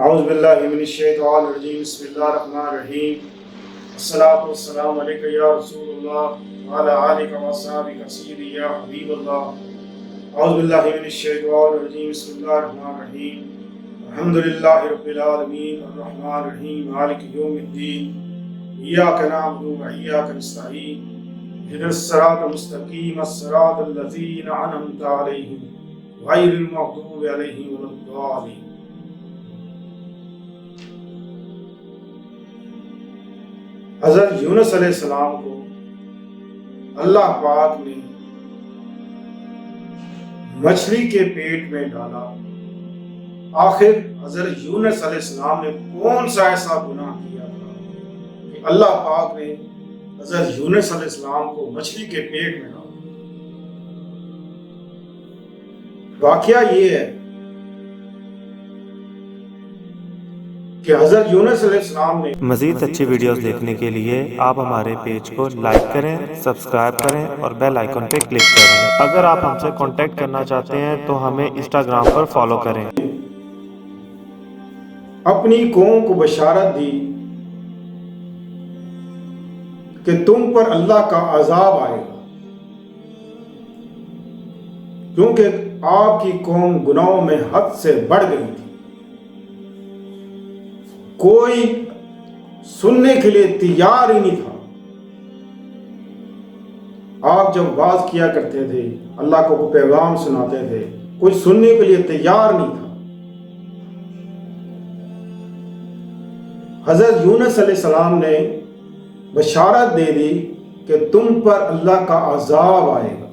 اعوذ باللہ من الشیطان الرجیم بسم اللہ الرحمن الرحیم الصلاۃ والسلام علیک یا رسول اللہ وعلی آلک و اصحابک سیدی یا حبیب اللہ اعوذ باللہ من الشیطان الرجیم بسم اللہ الرحمن الرحیم الحمدللہ رب العالمین الرحمن الرحیم مالک یوم الدین ایاک نعبد و ایاک نستعین اهدنا الصراط المستقیم الصراط الذین انعمت علیہم غیر المغضوب علیہم ولا الضالین۔ حضرت یونس علیہ السلام کو اللہ پاک نے مچھلی کے پیٹ میں ڈالا۔ آخر حضرت یونس علیہ السلام نے کون سا ایسا گناہ کیا تھا کہ اللہ پاک نے حضرت یونس علیہ السلام کو مچھلی کے پیٹ میں ڈالا؟ واقعہ یہ ہے کہ حضرت یونس علیہ السلام نے مزید اچھی ویڈیوز دیکھنے کے لیے آپ ہمارے پیج کو لائک کریں، سبسکرائب کریں اور بیل آئیکن پہ کلک کریں۔ اگر آپ ہم سے کانٹیکٹ کرنا چاہتے ہیں تو ہمیں انسٹاگرام پر فالو کریں۔ اپنی قوم کو بشارت دی کہ تم پر اللہ کا عذاب آئے گا، کیونکہ آپ کی قوم گناہوں میں حد سے بڑھ گئی تھی۔ کوئی سننے کے لیے تیار ہی نہیں تھا۔ آپ جب واز کیا کرتے تھے، اللہ کو پیغام سناتے تھے، کوئی سننے کے لیے تیار نہیں تھا۔ حضرت یونس علیہ السلام نے بشارت دے دی کہ تم پر اللہ کا عذاب آئے گا،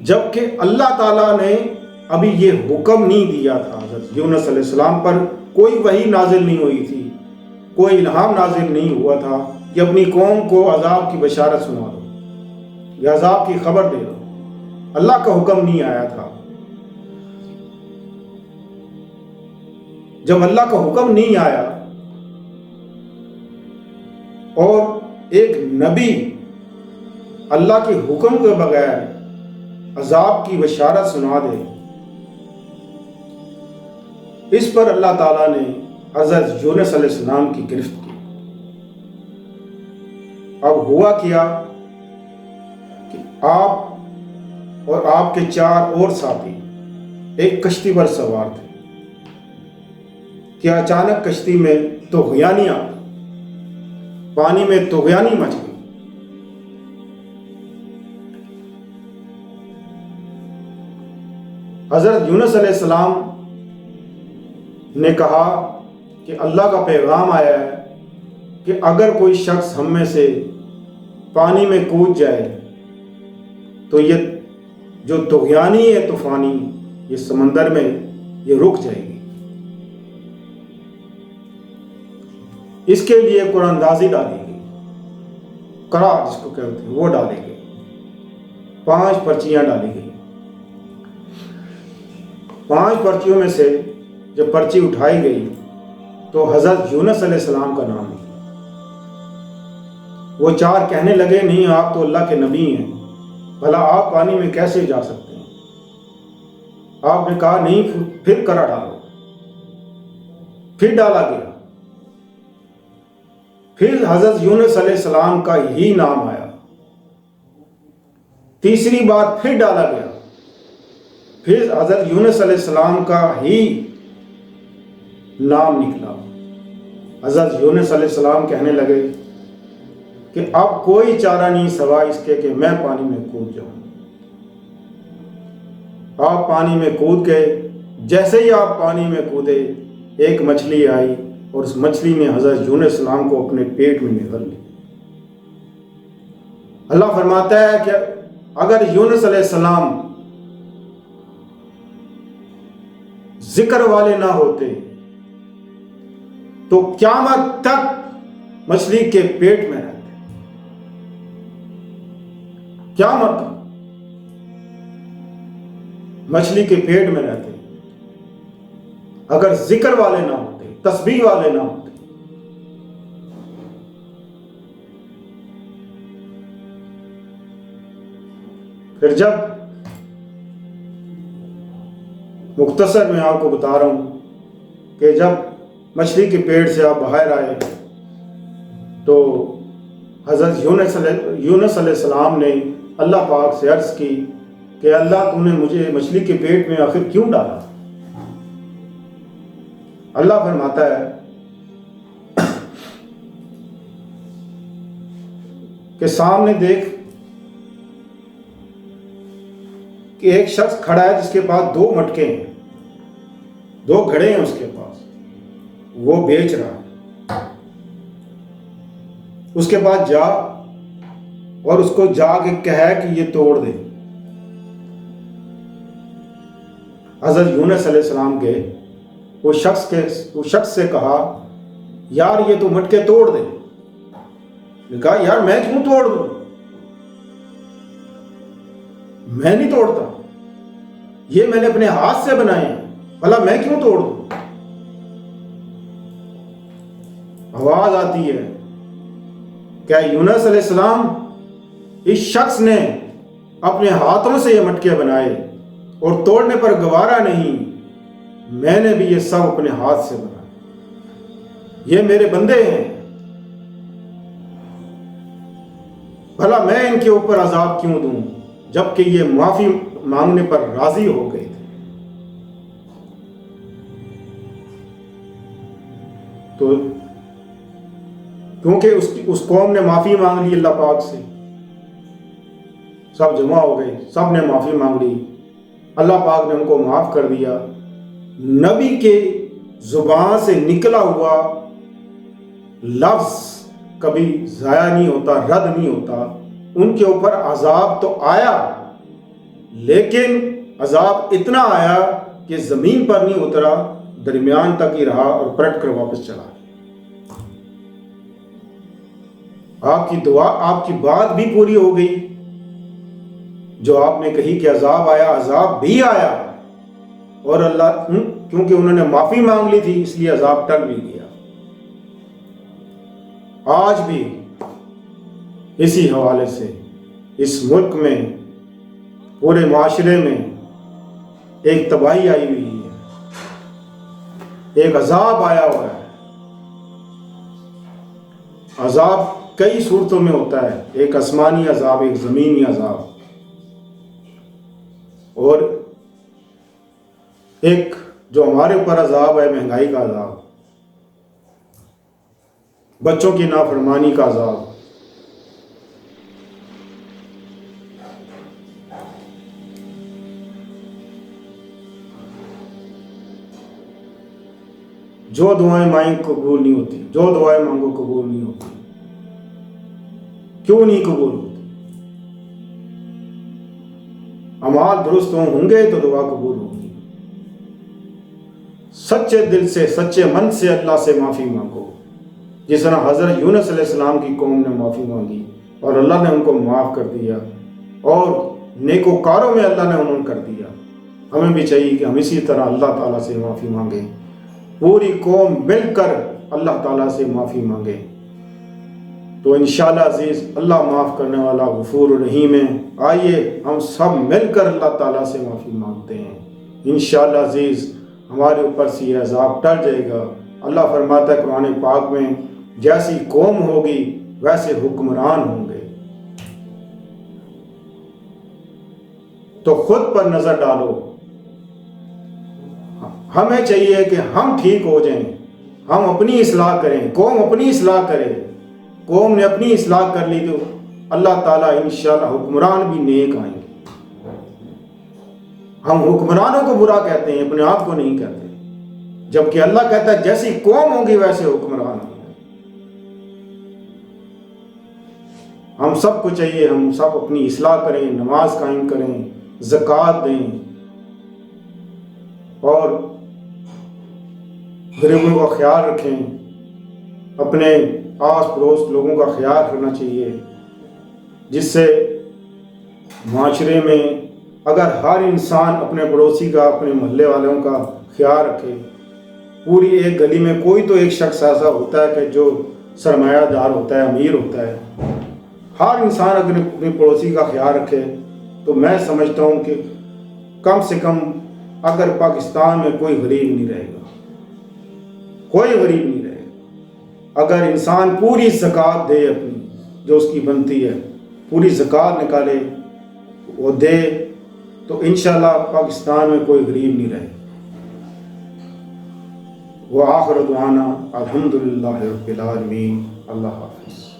جبکہ اللہ تعالیٰ نے ابھی یہ حکم نہیں دیا تھا۔ حضرت یونس علیہ السلام پر کوئی وحی نازل نہیں ہوئی تھی، کوئی الہام نازل نہیں ہوا تھا کہ اپنی قوم کو عذاب کی بشارت سنا دو یا عذاب کی خبر دے دو۔ اللہ کا حکم نہیں آیا تھا۔ جب اللہ کا حکم نہیں آیا اور ایک نبی اللہ کے حکم کے بغیر عذاب کی بشارت سنا دے، اس پر اللہ تعالیٰ نے حضرت یونس علیہ السلام کی گرفت کی۔ اب ہوا کیا کہ آپ اور آپ کے 4 اور ساتھی ایک کشتی پر سوار تھے کہ اچانک کشتی میں طغیانی آ گئی، پانی میں طغیانی مچ گئی۔ حضرت یونس علیہ السلام نے کہا کہ اللہ کا پیغام آیا ہے کہ اگر کوئی شخص ہم میں سے پانی میں کود جائے تو یہ جو طغیانی ہے طوفانی، یہ سمندر میں یہ رک جائے گی۔ اس کے لیے قرآن اندازی ڈالی گئی، قرا جس کو کہتے ہیں وہ ڈالے گئے، 5 پرچیاں ڈالی گئی۔ 5 پرچیوں میں سے جب پرچی اٹھائی گئی تو حضرت یونس علیہ السلام کا نام نکلا۔ وہ 4 کہنے لگے، نہیں آپ تو اللہ کے نبی ہیں، بھلا آپ پانی میں کیسے جا سکتے ہیں؟ آپ نے کہا نہیں، پھر کرا ڈالو۔ پھر ڈالا گیا، پھر حضرت یونس علیہ السلام کا ہی نام آیا۔ تیسری بار پھر ڈالا گیا، پھر حضرت یونس علیہ السلام کا ہی نام نکلا۔ حضرت یونس علیہ السلام کہنے لگے کہ اب کوئی چارہ نہیں سوائے اس کے کہ میں پانی میں کود جاؤں۔ آپ پانی میں کود گئے۔ جیسے ہی آپ پانی میں کودے، ایک مچھلی آئی اور اس مچھلی نے حضرت یونس علیہ السلام کو اپنے پیٹ میں نگل لی۔ اللہ فرماتا ہے کہ اگر یونس علیہ السلام ذکر والے نہ ہوتے تو قیامت تک مچھلی کے پیٹ میں رہتے۔ قیامت تک مچھلی کے پیٹ میں رہتے اگر ذکر والے نہ ہوتے، تسبیح والے نہ ہوتے۔ پھر جب مختصر میں آپ کو بتا رہا ہوں کہ جب مچھلی کے پیٹ سے آپ باہر آئے تو حضرت یونس علیہ السلام نے اللہ پاک سے عرض کی کہ اللہ تو نے مجھے مچھلی کے پیٹ میں آخر کیوں ڈالا؟ اللہ فرماتا ہے کہ سامنے دیکھ کہ ایک شخص کھڑا ہے جس کے پاس 2 مٹکے ہیں، 2 گھڑے ہیں اس کے پاس، وہ بیچ رہا ہے۔ اس کے بعد جا اور اس کو جا کے کہے کہ یہ توڑ دے۔ حضرت یونس علیہ السلام کے وہ شخص سے کہا یار یہ تو مٹکے توڑ دے۔ نے کہا یار میں کیوں توڑ دوں، میں نہیں توڑتا، یہ میں نے اپنے ہاتھ سے بنائے ہیں، بھلا میں کیوں توڑ دوں؟ آواز آتی ہے کہ یونس علیہ السلام اس شخص نے اپنے ہاتھوں سے یہ مٹکے بنائے اور توڑنے پر گوارا نہیں، میں نے بھی یہ سب اپنے ہاتھ سے بنائے، یہ میرے بندے ہیں، بھلا میں ان کے اوپر عذاب کیوں دوں، جبکہ یہ معافی مانگنے پر راضی ہو گئے تھے۔ تو کیونکہ اس قوم نے معافی مانگ لی اللہ پاک سے، سب جمع ہو گئے، سب نے معافی مانگ لی، اللہ پاک نے ان کو معاف کر دیا۔ نبی کے زبان سے نکلا ہوا لفظ کبھی ضائع نہیں ہوتا، رد نہیں ہوتا۔ ان کے اوپر عذاب تو آیا، لیکن عذاب اتنا آیا کہ زمین پر نہیں اترا، درمیان تک ہی رہا اور پلٹ کر واپس چلا۔ آپ کی دعا، آپ کی بات بھی پوری ہو گئی، جو آپ نے کہی کہ عذاب آیا، عذاب بھی آیا، اور اللہ کیونکہ انہوں نے معافی مانگ لی تھی اس لیے عذاب ٹل بھی گیا۔ آج بھی اسی حوالے سے اس ملک میں، پورے معاشرے میں ایک تباہی آئی ہوئی ہے، ایک عذاب آیا ہوا ہے۔ عذاب کئی صورتوں میں ہوتا ہے، ایک آسمانی عذاب، ایک زمینی عذاب، اور ایک جو ہمارے اوپر عذاب ہے مہنگائی کا عذاب، بچوں کی نافرمانی کا عذاب۔ جو دعائیں مانگیں قبول نہیں ہوتی، جو دعائیں مانگو قبول نہیں ہوتی۔ کیوں نہیں قبول ہوتی؟ اعمال درست ہوں گے تو دعا قبول ہوگی۔ سچے دل سے، سچے من سے اللہ سے معافی مانگو، جس طرح حضرت یونس علیہ السلام کی قوم نے معافی مانگی اور اللہ نے ان کو معاف کر دیا، اور نیکوکاروں میں اللہ نے انہوں کر دیا۔ ہمیں بھی چاہیے کہ ہم اسی طرح اللہ تعالیٰ سے معافی مانگیں، پوری قوم مل کر اللہ تعالیٰ سے معافی مانگے، تو انشاءاللہ عزیز اللہ معاف کرنے والا غفور الرحیم ہے۔ آئیے ہم سب مل کر اللہ تعالیٰ سے معافی مانگتے ہیں، انشاءاللہ عزیز ہمارے اوپر سے یہ عذاب ٹل جائے گا۔ اللہ فرماتا ہے قرآن پاک میں، جیسی قوم ہوگی ویسے حکمران ہوں گے۔ تو خود پر نظر ڈالو، ہمیں چاہیے کہ ہم ٹھیک ہو جائیں، ہم اپنی اصلاح کریں، قوم اپنی اصلاح کرے۔ قوم نے اپنی اصلاح کر لی تو اللہ تعالیٰ انشاءاللہ حکمران بھی نیک آئیں گے۔ ہم حکمرانوں کو برا کہتے ہیں، اپنے آپ کو نہیں کہتے، جبکہ اللہ کہتا ہے جیسی قوم ہوگی ویسے حکمران ہوں گے۔ ہم سب کو چاہیے ہم سب اپنی اصلاح کریں، نماز قائم کریں، زکوٰۃ دیں، اور غریبوں کا خیال رکھیں، اپنے آس پڑوس لوگوں کا خیال کرنا چاہیے، جس سے معاشرے میں اگر ہر انسان اپنے پڑوسی کا، اپنے محلے والوں کا خیال رکھے، پوری ایک گلی میں کوئی تو ایک شخص ایسا ہوتا ہے کہ جو سرمایہ دار ہوتا ہے، امیر ہوتا ہے، ہر انسان اگر اپنے پڑوسی کا خیال رکھے تو میں سمجھتا ہوں کہ کم سے کم اگر پاکستان میں کوئی غریب نہیں رہے گا۔ کوئی غریب نہیں رہے گا۔ اگر انسان پوری زکوٰۃ دے اپنی جو اس کی بنتی ہے، پوری زکوٰۃ نکالے وہ دے، تو انشاءاللہ پاکستان میں کوئی غریب نہیں رہے۔ وآخر دعوانا الحمدللہ رب العالمین۔ اللہ حافظ۔